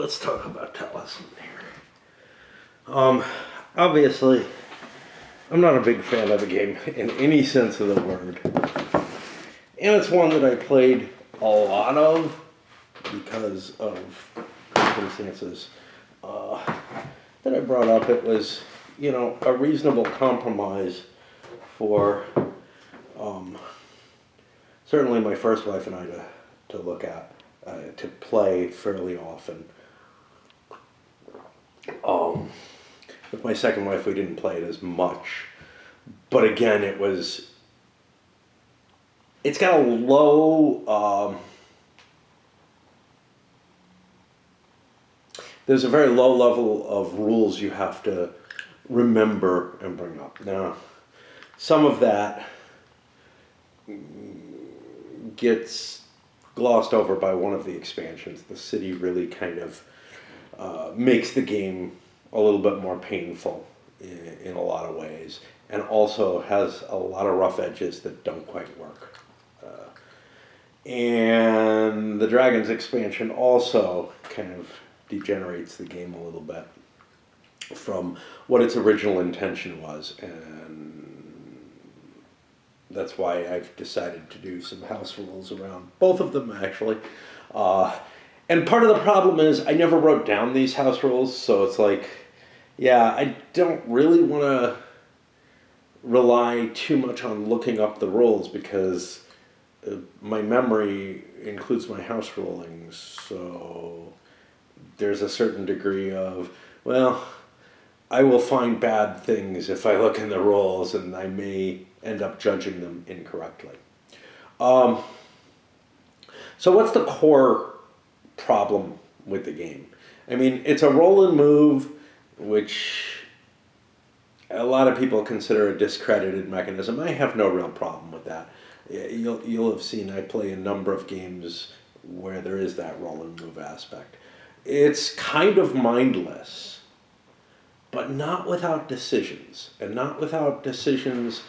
let's talk about Talisman here. Obviously, I'm not a big fan of the game in any sense of the word. And it's one that I played a lot of because of circumstances that I brought up. It was, a reasonable compromise for certainly my first wife and I to look at, to play fairly often. With my second wife, we didn't play it as much. But again, it's got a low, there's a very low level of rules you have to remember and bring up. Now, some of that gets glossed over by one of the expansions. The city really kind of makes the game a little bit more painful in a lot of ways, and also has a lot of rough edges that don't quite work. And the Dragons expansion also kind of degenerates the game a little bit from what its original intention was, and that's why I've decided to do some house rules around both of them, actually. And part of the problem is I never wrote down these house rules, so it's like, yeah, I don't really want to rely too much on looking up the rules because my memory includes my house rulings, so there's a certain degree of, well, I will find bad things if I look in the rules, and I may end up judging them incorrectly. So what's the core problem with the game? I mean, it's a roll and move, which a lot of people consider a discredited mechanism. I have no real problem with that. You'll have seen I play a number of games where there is that roll and move aspect. It's kind of mindless, but not without decisions, and not without decisions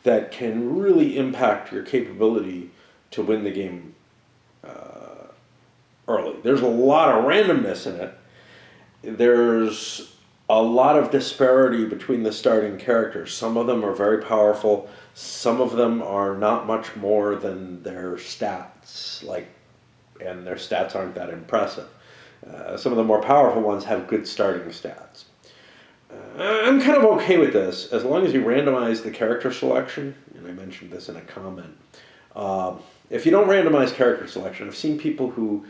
that can really impact your capability to win the game early. There's a lot of randomness in it. There's a lot of disparity between the starting characters. Some of them are very powerful. Some of them are not much more than their stats, and their stats aren't that impressive. Some of the more powerful ones have good starting stats. I'm kind of okay with this, as long as you randomize the character selection, and I mentioned this in a comment. If you don't randomize character selection, I've seen people who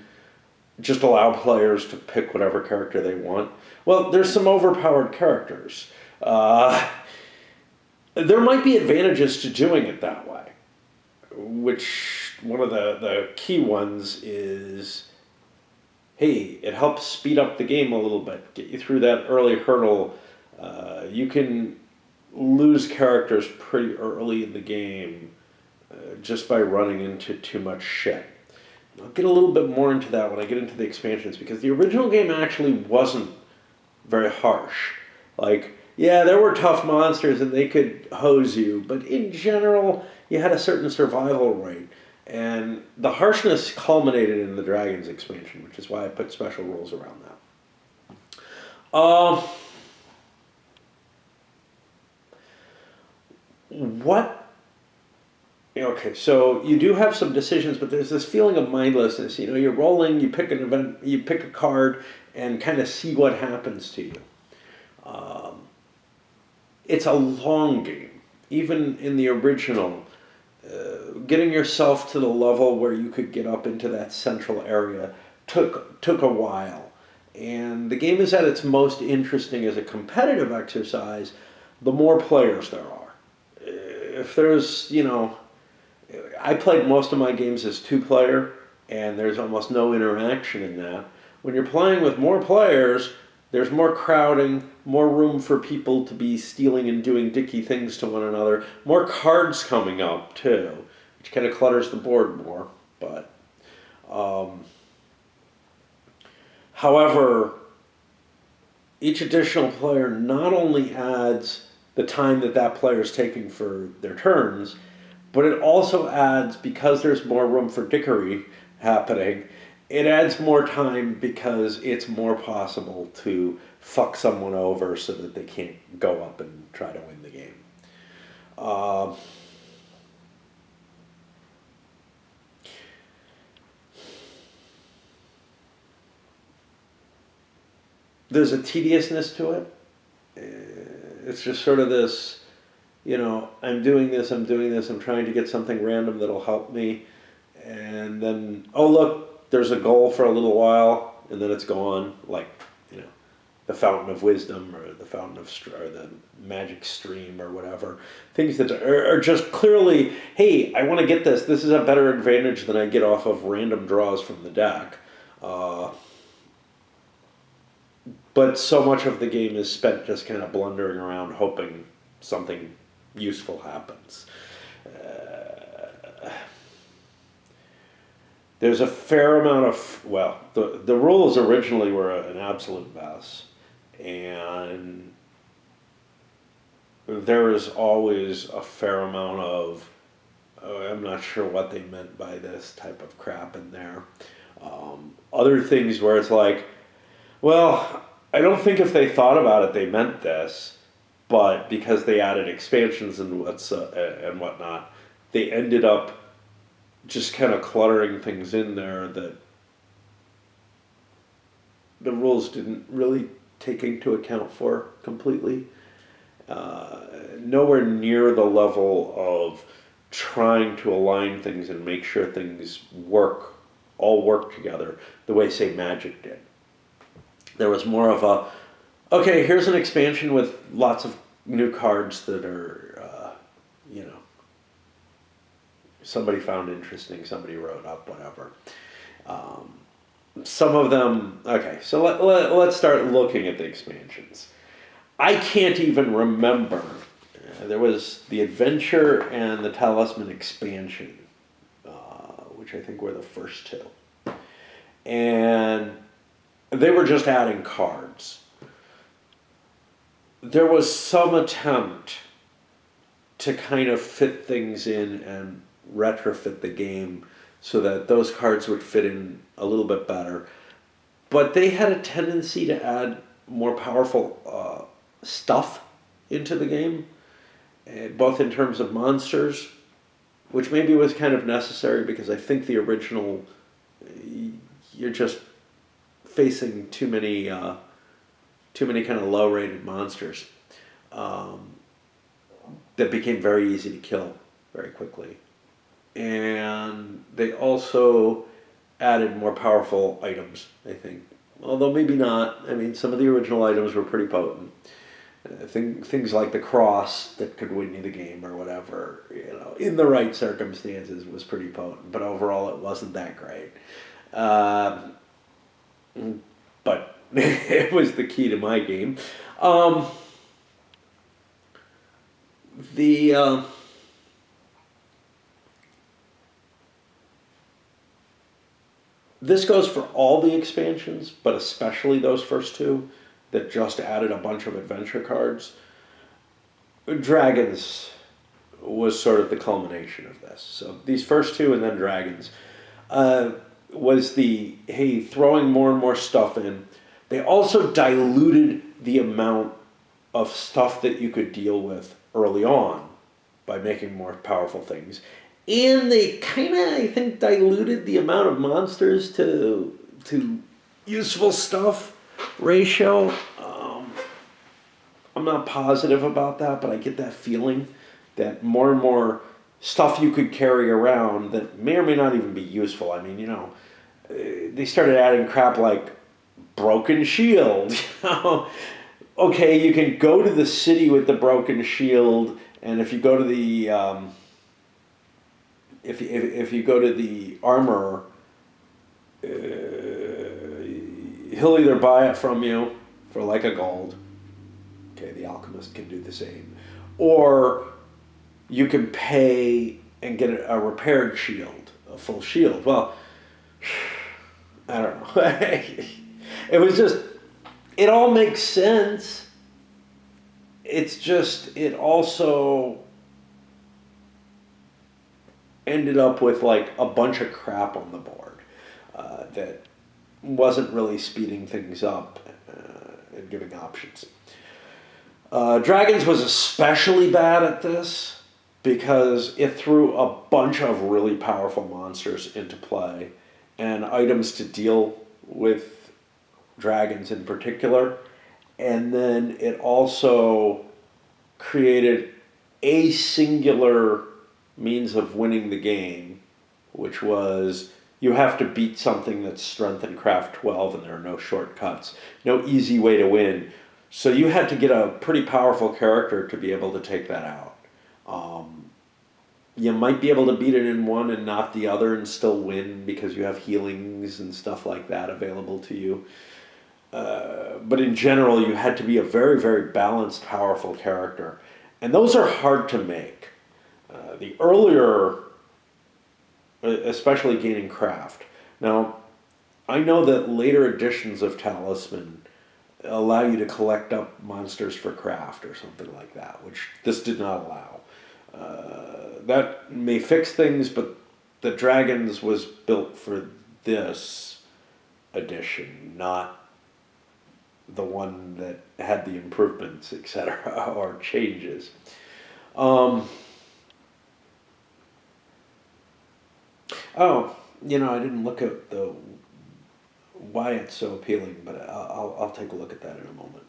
just allow players to pick whatever character they want. Well, there's some overpowered characters. There might be advantages to doing it that way, which one of the key ones is, hey, it helps speed up the game a little bit, get you through that early hurdle. You can lose characters pretty early in the game just by running into too much shit. I'll get a little bit more into that when I get into the expansions, because the original game actually wasn't very harsh. Yeah, there were tough monsters and they could hose you, but in general, you had a certain survival rate. And the harshness culminated in the Dragons expansion, which is why I put special rules around that. Okay, so you do have some decisions, but there's this feeling of mindlessness. You're rolling, you pick an event, you pick a card, and kind of see what happens to you. It's a long game. Even in the original, getting yourself to the level where you could get up into that central area took a while. And the game is at its most interesting as a competitive exercise the more players there are. If there's, I played most of my games as 2-player, and there's almost no interaction in that. When you're playing with more players, there's more crowding, more room for people to be stealing and doing dicky things to one another, more cards coming up too, which kind of clutters the board more. But, however, each additional player not only adds the time that player is taking for their turns, but it also adds, because there's more room for dickery happening, it adds more time because it's more possible to fuck someone over so that they can't go up and try to win the game. Uh, there's a tediousness to it. It's just sort of this, I'm doing this, I'm trying to get something random that'll help me. And then, oh, look, there's a goal for a little while, and then it's gone. Like, the Fountain of Wisdom or the or the Magic Stream or whatever. Things that are just clearly, hey, I want to get this. This is a better advantage than I get off of random draws from the deck. But so much of the game is spent just kind of blundering around hoping something useful happens. There's a fair amount of, the rules originally were an absolute mess. And there is always a fair amount of, I'm not sure what they meant by this type of crap in there. Other things where it's like, well, I don't think if they thought about it they meant this, but because they added expansions and whatnot, they ended up just kind of cluttering things in there that the rules didn't really take into account for completely. Nowhere near the level of trying to align things and make sure things all work together the way, say, Magic did. There was more of a, okay, here's an expansion with lots of new cards that are, somebody found interesting, somebody wrote up, whatever. Some of them, okay, so let's start looking at the expansions. I can't even remember. There was the Adventure and the Talisman expansion, which I think were the first two. And they were just adding cards. There was some attempt to kind of fit things in and retrofit the game so that those cards would fit in a little bit better. But they had a tendency to add more powerful stuff into the game, both in terms of monsters, which maybe was kind of necessary because I think the original, you're just facing too many kind of low-rated monsters that became very easy to kill very quickly. And they also added more powerful items, I think. Although maybe not. I mean, some of the original items were pretty potent. Things like the cross that could win you the game or whatever, in the right circumstances was pretty potent. But overall, it wasn't that great. But it was the key to my game. This goes for all the expansions, but especially those first two that just added a bunch of adventure cards. Dragons was sort of the culmination of this. So these first two and then Dragons was throwing more and more stuff in. They also diluted the amount of stuff that you could deal with early on by making more powerful things. And they kind of, I think, diluted the amount of monsters to useful stuff ratio. I'm not positive about that, but I get that feeling that more and more stuff you could carry around that may or may not even be useful. I mean, they started adding crap like broken shield. Okay, you can go to the city with the broken shield, and if you go to the if you go to the armorer, he'll either buy it from you for like a gold. Okay, the alchemist can do the same, or you can pay and get a repaired shield, a full shield. Well, I don't know. It was just, it all makes sense. It's just, it also ended up with like a bunch of crap on the board that wasn't really speeding things up and giving options. Dragons was especially bad at this because it threw a bunch of really powerful monsters into play and items to deal with dragons in particular. And then it also created a singular means of winning the game, which was you have to beat something that's strength and craft 12 and there are no shortcuts, no easy way to win. So you had to get a pretty powerful character to be able to take that out. You might be able to beat it in one and not the other and still win because you have healings and stuff like that available to you. But in general, you had to be a very, very balanced, powerful character. And those are hard to make. The earlier, especially gaining craft. Now, I know that later editions of Talisman allow you to collect up monsters for craft or something like that, which this did not allow. That may fix things, but the Dragons was built for this edition, not the one that had the improvements, etc., or changes. Oh, I didn't look at the why it's so appealing, but I'll take a look at that in a moment.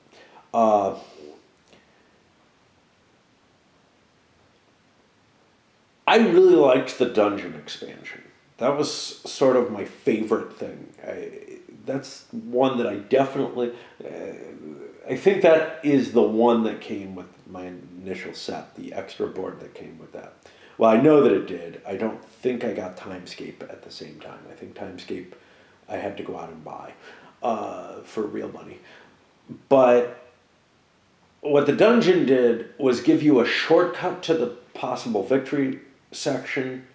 I really liked the dungeon expansion. That was sort of my favorite thing. That's one that I definitely. I think that is the one that came with my initial set, the extra board that came with that. Well, I know that it did. I don't think I got Timescape at the same time. I think Timescape I had to go out and buy for real money. But what the dungeon did was give you a shortcut to the possible victory section,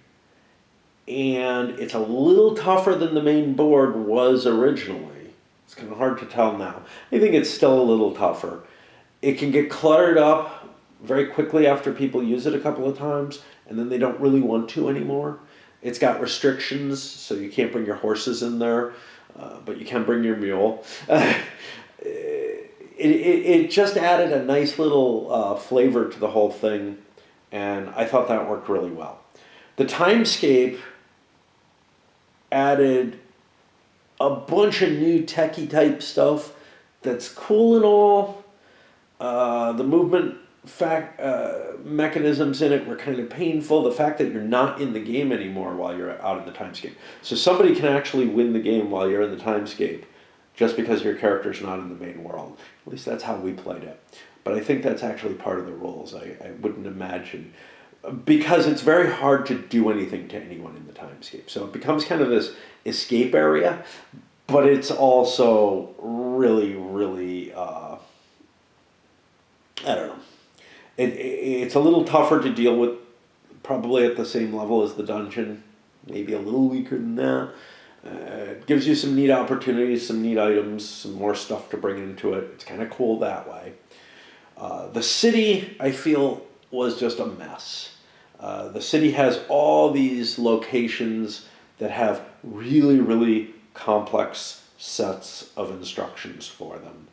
and it's a little tougher than the main board was originally. It's kind of hard to tell now. I think it's still a little tougher. It can get cluttered up very quickly after people use it a couple of times, and then they don't really want to anymore. It's got restrictions, so you can't bring your horses in there, but you can bring your mule. It just added a nice little flavor to the whole thing, and I thought that worked really well. The Timescape added a bunch of new techie type stuff that's cool and all. The movement mechanisms in it were kind of painful. The fact that you're not in the game anymore while you're out in the Timescape. So somebody can actually win the game while you're in the Timescape just because your character's not in the main world. At least that's how we played it. But I think that's actually part of the rules. I wouldn't imagine. Because it's very hard to do anything to anyone in the Timescape. So it becomes kind of this escape area, but it's also really, really, I don't know. It's a little tougher to deal with, probably at the same level as the dungeon, maybe a little weaker than that. It gives you some neat opportunities, some neat items, some more stuff to bring into it. It's kind of cool that way. The city, I feel, was just a mess. The city has all these locations that have really, really complex sets of instructions for them.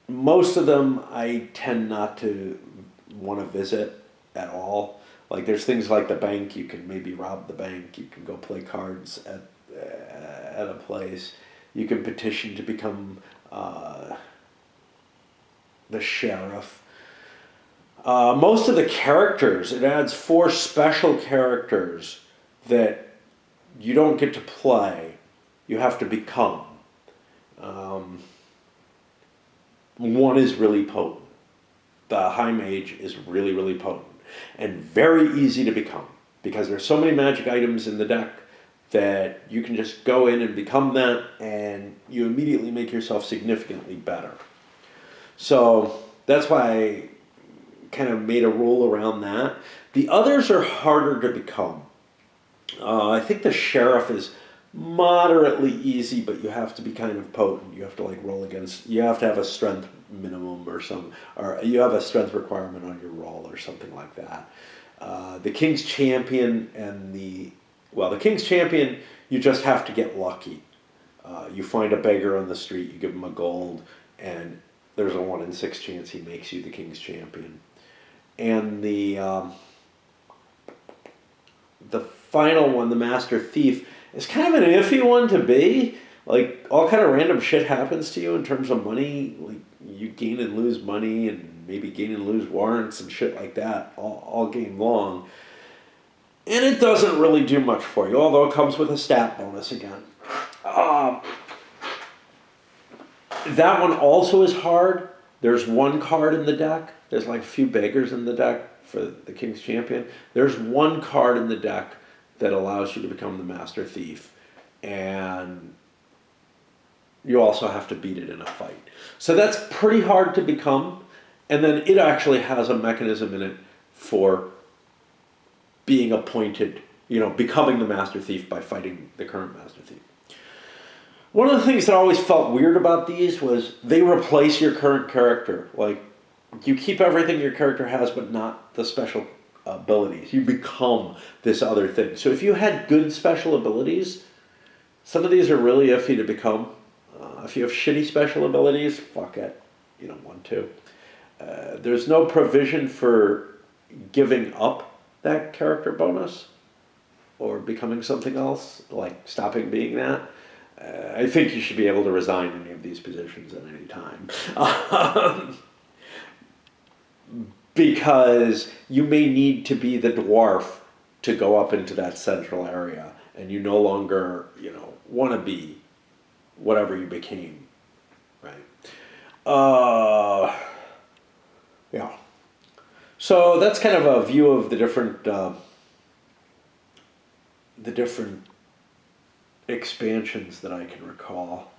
Most of them I tend not to want to visit at all. Like there's things like the bank, you can maybe rob the bank, you can go play cards at a place, you can petition to become the sheriff. Most of the characters, it adds 4 special characters that you don't get to play, you have to become. One is really potent. The High Mage is really, really potent. And very easy to become. Because there's so many magic items in the deck that you can just go in and become that, and you immediately make yourself significantly better. So that's why I kind of made a rule around that. The others are harder to become. I think the sheriff is moderately easy, but you have to be kind of potent. You have to roll against, you have to have a strength minimum or you have a strength requirement on your roll or something like that. The King's Champion and the Well, the King's Champion, you just have to get lucky. You find a beggar on the street, you give him a gold, and there's a 1 in 6 chance he makes you the King's Champion. And the final one, the Master Thief, is kind of an iffy one to be. Like, all kind of random shit happens to you in terms of money. Like, you gain and lose money, and maybe gain and lose warrants and shit like that all game long. And it doesn't really do much for you, although it comes with a stat bonus again. That one also is hard. There's one card in the deck. There's like a few beggars in the deck for the King's Champion. There's one card in the deck that allows you to become the Master Thief. And you also have to beat it in a fight. So that's pretty hard to become. And then it actually has a mechanism in it for being appointed, becoming the Master Thief by fighting the current Master Thief. One of the things that I always felt weird about these was they replace your current character. Like, you keep everything your character has, but not the special abilities. You become this other thing. So if you had good special abilities, some of these are really iffy to become. If you have shitty special abilities, fuck it. You don't want to. There's no provision for giving up that character bonus or becoming something else, like stopping being that. I think you should be able to resign any of these positions at any time. Because you may need to be the dwarf to go up into that central area, and you no longer, want to be whatever you became, right? Yeah. So that's kind of a view of the different expansions that I can recall.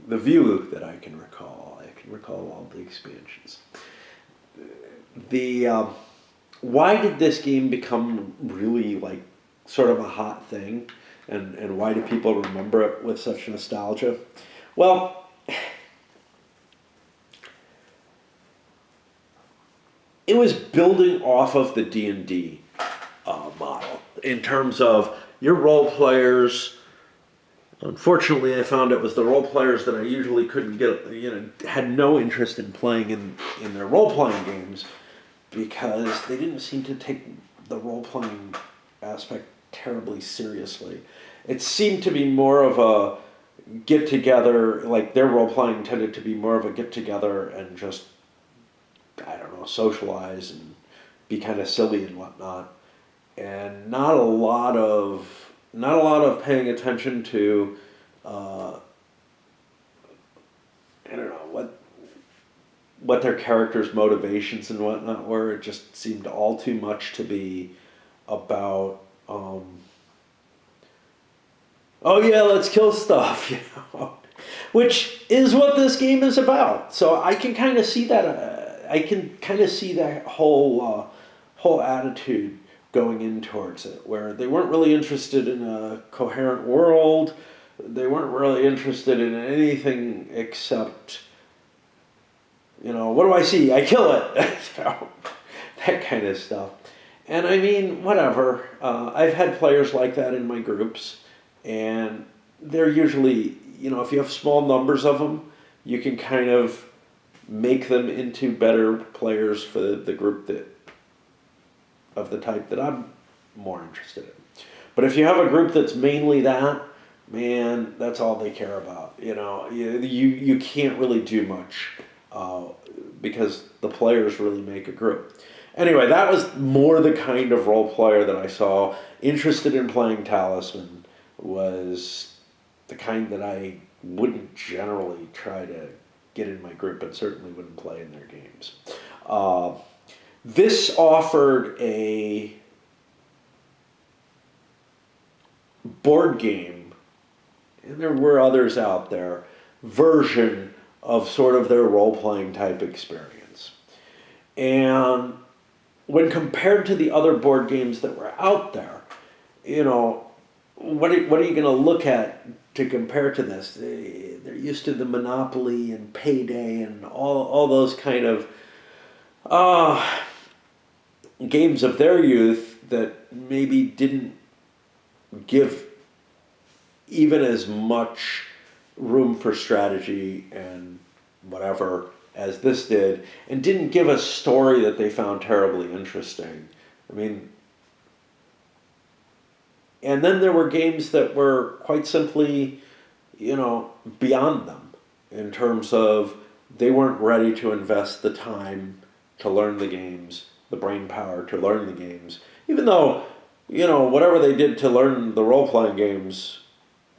The view that I can recall. I can recall all the expansions. Why did this game become really like sort of a hot thing, and why do people remember it with such nostalgia? Well, it was building off of the D&D model in terms of your role players. Unfortunately, I found it was the role players that I usually couldn't get, had no interest in playing in their role-playing games, because they didn't seem to take the role-playing aspect terribly seriously. It seemed to be more of a get-together, like their role-playing tended to be more of a get-together and just, I don't know, socialize and be kind of silly and whatnot. And not a lot of paying attention to, I don't know, what their characters' motivations and whatnot were. It just seemed all too much to be about, oh yeah, let's kill stuff, which is what this game is about. So I can kind of see that. I can kind of see that whole attitude going in towards it, where they weren't really interested in a coherent world. They weren't really interested in anything except, what do I see? I kill it. That kind of stuff. And I mean, whatever. I've had players like that in my groups, and they're usually, if you have small numbers of them, you can kind of make them into better players for the group of the type that I'm more interested in. But if you have a group that's mainly that, man, that's all they care about. You can't really do much because the players really make a group. Anyway, that was more the kind of role player that I saw interested in playing Talisman. Was the kind that I wouldn't generally try to get in my group, and certainly wouldn't play in their games. This offered a board game, and there were others out there, version of sort of their role-playing type experience. And when compared to the other board games that were out there, what are you going to look at to compare to this? They're used to the Monopoly and Payday and all those kind of games of their youth that maybe didn't give even as much room for strategy and whatever as this did, and didn't give a story that they found terribly interesting. I mean, and then there were games that were quite simply, beyond them in terms of they weren't ready to invest the time to learn the games, the brain power to learn the games, even though, whatever they did to learn the role-playing games,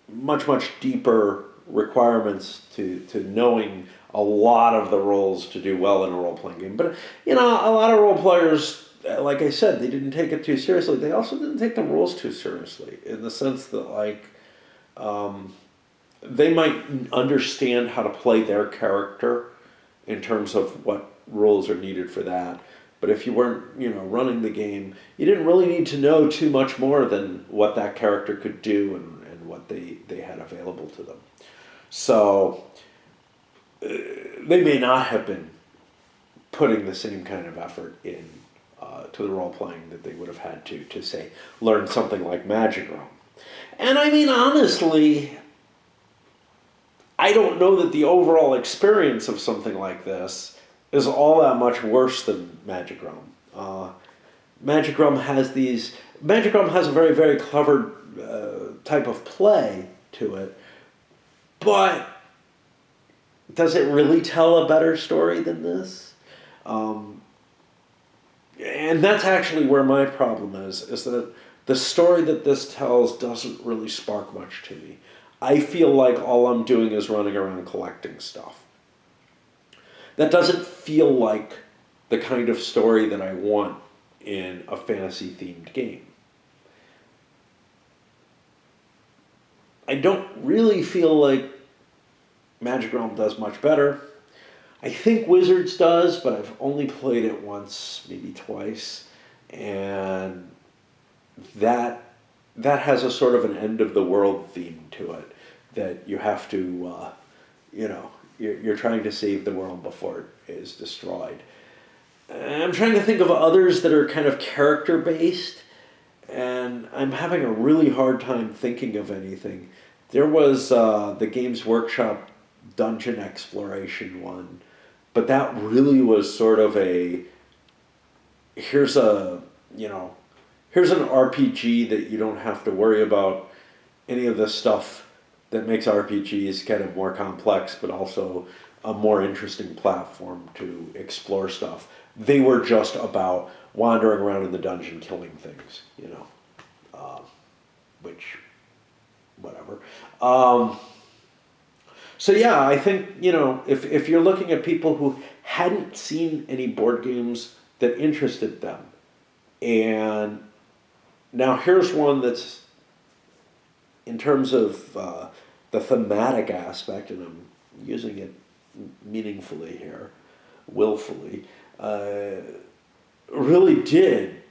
much, much deeper requirements to knowing a lot of the roles to do well in a role-playing game. But, a lot of role players, like I said, they didn't take it too seriously. They also didn't take the rules too seriously in the sense that, they might understand how to play their character in terms of what rules are needed for that. But if you weren't, running the game, you didn't really need to know too much more than what that character could do and what they had available to them. So they may not have been putting the same kind of effort in to the role-playing that they would have had to say, learn something like Magic Realm. And I mean, honestly, I don't know that the overall experience of something like this is all that much worse than Magic Realm. Magic Realm has a very, very clever type of play to it, but does it really tell a better story than this? And that's actually where my problem is that the story that this tells doesn't really spark much to me. I feel like all I'm doing is running around collecting stuff. That doesn't feel like the kind of story that I want in a fantasy-themed game. I don't really feel like Magic Realm does much better. I think Wizards does, but I've only played it once, maybe twice, and that has a sort of an end of the world theme to it, that you have to, you're trying to save the world before it is destroyed. I'm trying to think of others that are kind of character based, and I'm having a really hard time thinking of anything. There was the Games Workshop dungeon exploration one, but that really was sort of here's an RPG that you don't have to worry about any of the stuff that makes RPGs kind of more complex, but also a more interesting platform to explore stuff. They were just about wandering around in the dungeon killing things, which, whatever. So yeah, I think, if you're looking at people who hadn't seen any board games that interested them, and now here's one that's, in terms of the thematic aspect, and I'm using it meaningfully here, willfully, really did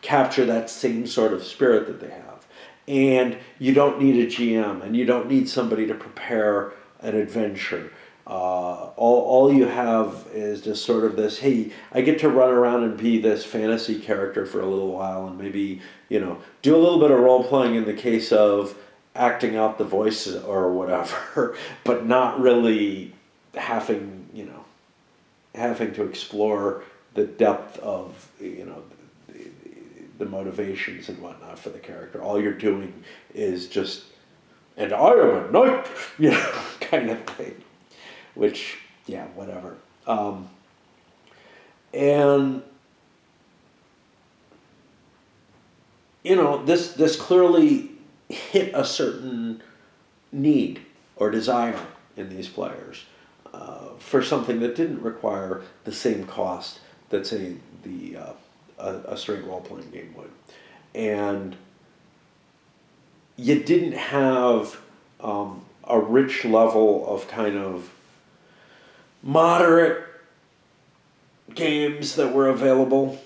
capture that same sort of spirit that they have. And you don't need a GM, and you don't need somebody to prepare an adventure. All you have is just sort of this, hey, I get to run around and be this fantasy character for a little while, and maybe, do a little bit of role-playing in the case of acting out the voices or whatever, but not really having to explore the depth of, the motivations and whatnot for the character. All you're doing is just, and I am a knight, kind of thing. Which, yeah, whatever. And, this clearly hit a certain need or desire in these players for something that didn't require the same cost that, say, a straight role-playing game would. And you didn't have a rich level of kind of moderate games that were available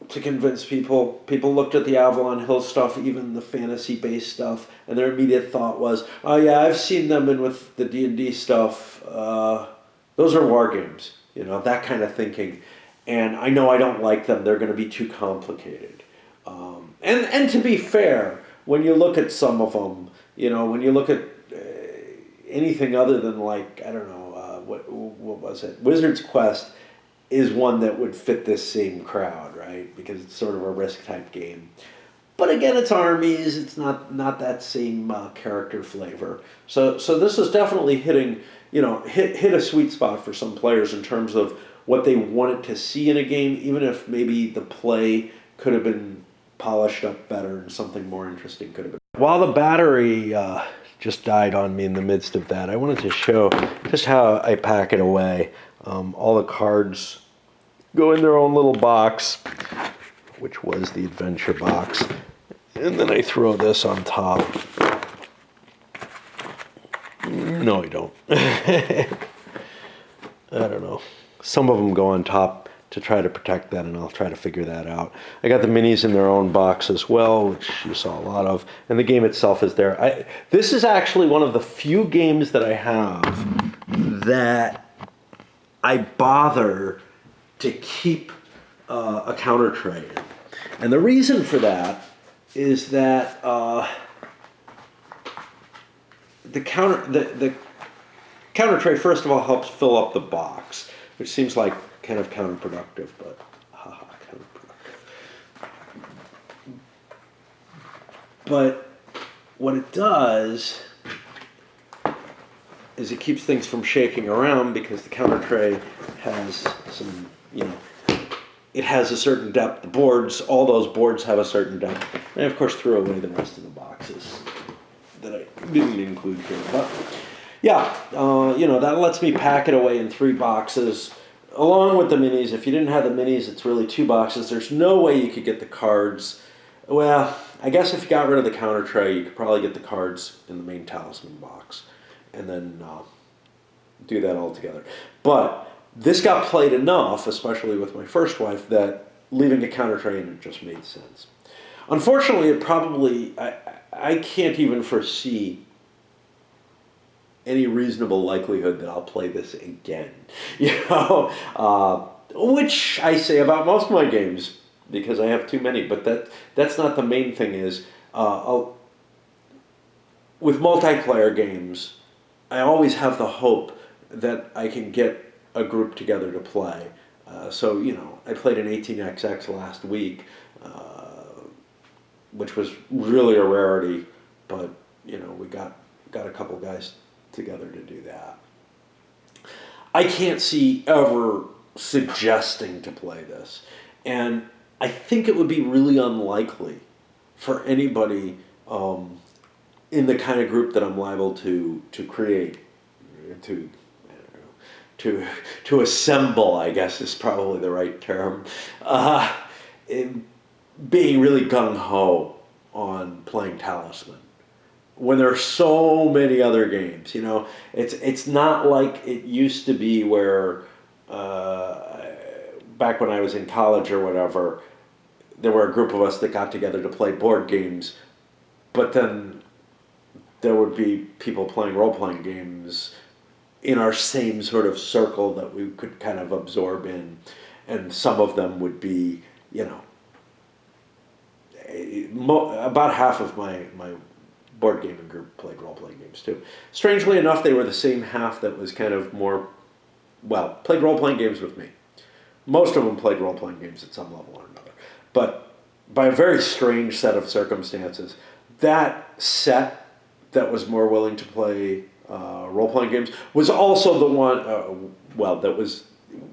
to convince people. People looked at the Avalon Hill stuff, even the fantasy-based stuff, and their immediate thought was, oh yeah, I've seen them in with the D&D stuff. Those are war games, that kind of thinking. And I know I don't like them. They're going to be too complicated. And to be fair, when you look at some of them, when you look at anything other than like I don't know what was it? Wizard's Quest is one that would fit this same crowd, right? Because it's sort of a risk type game. But again, it's armies. It's not that same character flavor. So this is definitely hitting hit a sweet spot for some players in terms of what they wanted to see in a game, even if maybe the play could have been polished up better and something more interesting could have been. While the battery just died on me in the midst of that, I wanted to show just how I pack it away. All the cards go in their own little box, which was the adventure box. And then I throw this on top. No, I don't. I don't know. Some of them go on top to try to protect that, and I'll try to figure that out. I got the minis in their own box as well, which you saw a lot of. And the game itself is there. This is actually one of the few games that I have that I bother to keep a counter tray in. And the reason for that is that the counter tray, first of all, helps fill up the box, which seems like kind of counterproductive, but counterproductive. But what it does is it keeps things from shaking around because the counter tray has some, it has a certain depth. The boards, all those boards have a certain depth. And I, of course, threw away the rest of the boxes that I didn't include here. But yeah, that lets me pack it away in 3 boxes. Along with the minis. If you didn't have the minis, it's really 2 boxes. There's no way you could get the cards. Well, I guess if you got rid of the counter tray, you could probably get the cards in the main Talisman box. And then do that all together. But this got played enough, especially with my first wife, that leaving a counter tray in it just made sense. Unfortunately, it probably, I can't even foresee any reasonable likelihood that I'll play this again. Which I say about most of my games, because I have too many. But that's not the main thing is, with multiplayer games, I always have the hope that I can get a group together to play. So I played an 18XX last week, which was really a rarity, but we got a couple guys together to do that. I can't see ever suggesting to play this, and I think it would be really unlikely for anybody in the kind of group that I'm liable to create, to assemble, I guess is probably the right term, being really gung-ho on playing Talisman. When there are so many other games, it's not like it used to be where, back when I was in college or whatever, there were a group of us that got together to play board games, but then there would be people playing role-playing games in our same sort of circle that we could kind of absorb in, and some of them would be, about half of my board gaming group played role-playing games too. Strangely enough, they were the same half that was kind of more, played role-playing games with me. Most of them played role-playing games at some level or another. But by a very strange set of circumstances, that set that was more willing to play role-playing games was also the one, that was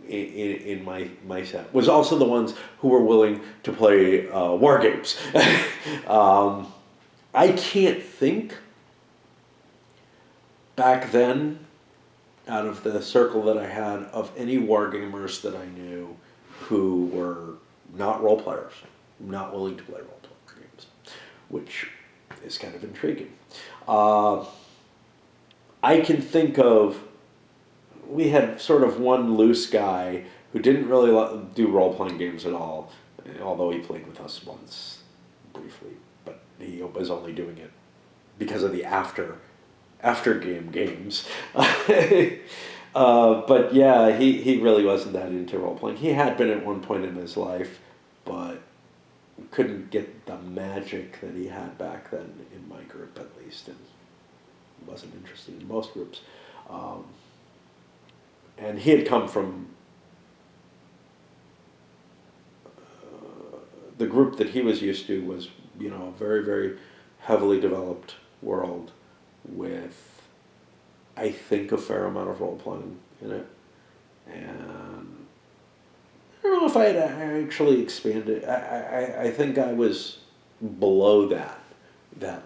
in my set, was also the ones who were willing to play war games. I can't think back then, out of the circle that I had, of any wargamers that I knew who were not role players, not willing to play role playing games, which is kind of intriguing. I can think of, we had sort of one loose guy who didn't really do role playing games at all, although he played with us once briefly. But he was only doing it because of the after game games. But yeah, he really wasn't that into role playing. He had been at one point in his life, but couldn't get the magic that he had back then in my group, at least, and wasn't interested in most groups. And he had come from the group that he was used to was, a very, very heavily developed world with, I think, a fair amount of role playing in it. And I don't know if I had actually expanded. I think I was below that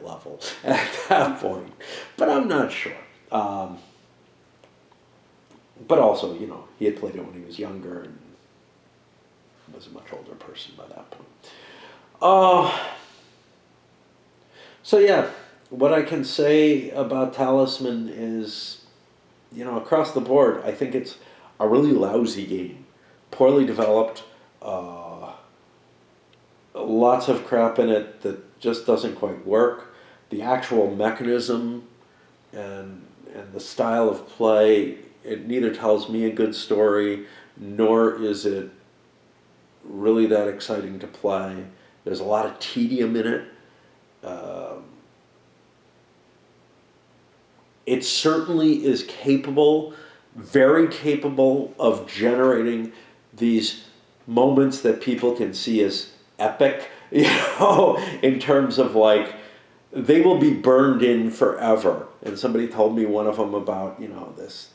level at that point, but I'm not sure. But also, he had played it when he was younger and was a much older person by that point. So yeah, what I can say about Talisman is, across the board, I think it's a really lousy game. Poorly developed, lots of crap in it that just doesn't quite work. The actual mechanism and the style of play, it neither tells me a good story, nor is it really that exciting to play. There's a lot of tedium in it. It certainly is capable, very capable, of generating these moments that people can see as epic, in terms of like, they will be burned in forever. And somebody told me one of them about, this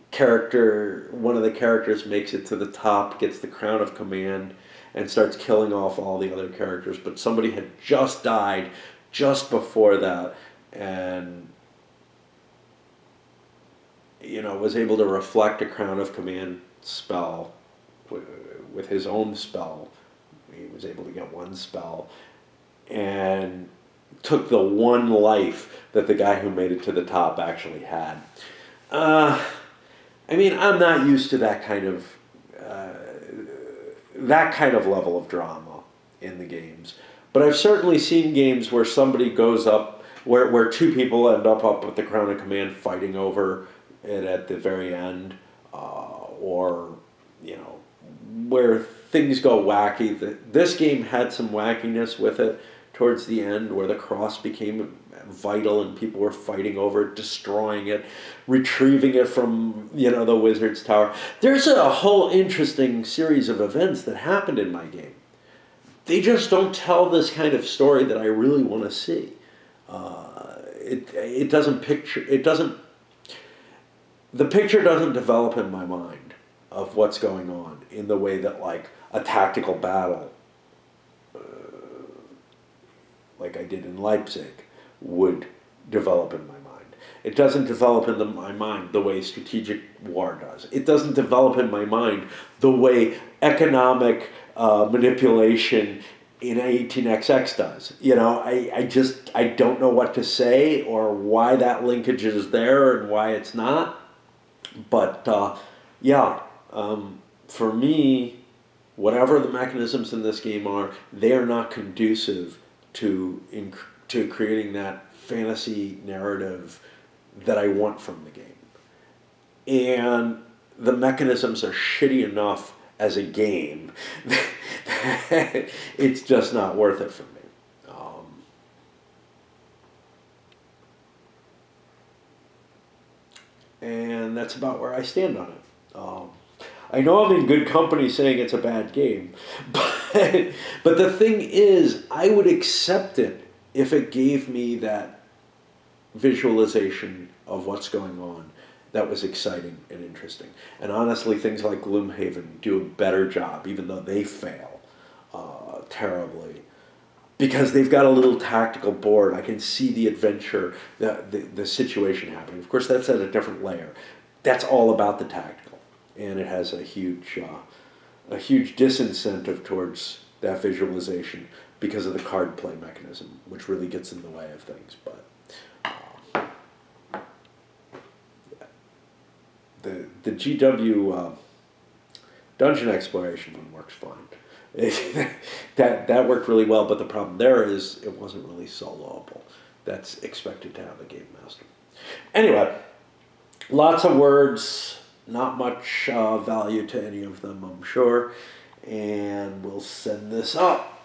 character, one of the characters makes it to the top, gets the crown of command, and starts killing off all the other characters. But somebody had just died just before that, and was able to reflect a crown of command spell with his own spell. He was able to get one spell, and took the one life that the guy who made it to the top actually had. I'm not used to that kind of level of drama in the games. But I've certainly seen games where somebody goes up, where two people end up with the crown of command fighting over it at the very end, or where things go wacky. This game had some wackiness with it towards the end, where the cross became vital and people were fighting over it, destroying it, retrieving it from the wizard's tower. There's a whole interesting series of events that happened in my game. They just don't tell this kind of story that I really want to see. It doesn't picture. It doesn't. The picture doesn't develop in my mind of what's going on in the way that like a tactical battle, like I did in Leipzig, would develop in my mind. It doesn't develop in my mind the way strategic war does. It doesn't develop in my mind the way economic manipulation in 18XX does. I don't know what to say or why that linkage is there and why it's not. But for me, whatever the mechanisms in this game are, they are not conducive to creating that fantasy narrative that I want from the game. And the mechanisms are shitty enough as a game. It's just not worth it for me. And that's about where I stand on it. I know I'm in good company saying it's a bad game, but the thing is, I would accept it if it gave me that visualization of what's going on that was exciting and interesting. And honestly, things like Gloomhaven do a better job, even though they fail terribly, because they've got a little tactical board. I can see the adventure, the situation happening. Of course, that's at a different layer. That's all about the tactical, and it has a huge disincentive towards that visualization because of the card play mechanism, which really gets in the way of things. But the GW dungeon exploration one works fine. that worked really well, but the problem there is it wasn't really soloable. That's expected to have a game master. Anyway, lots of words, not much value to any of them, I'm sure. and we'll send this up.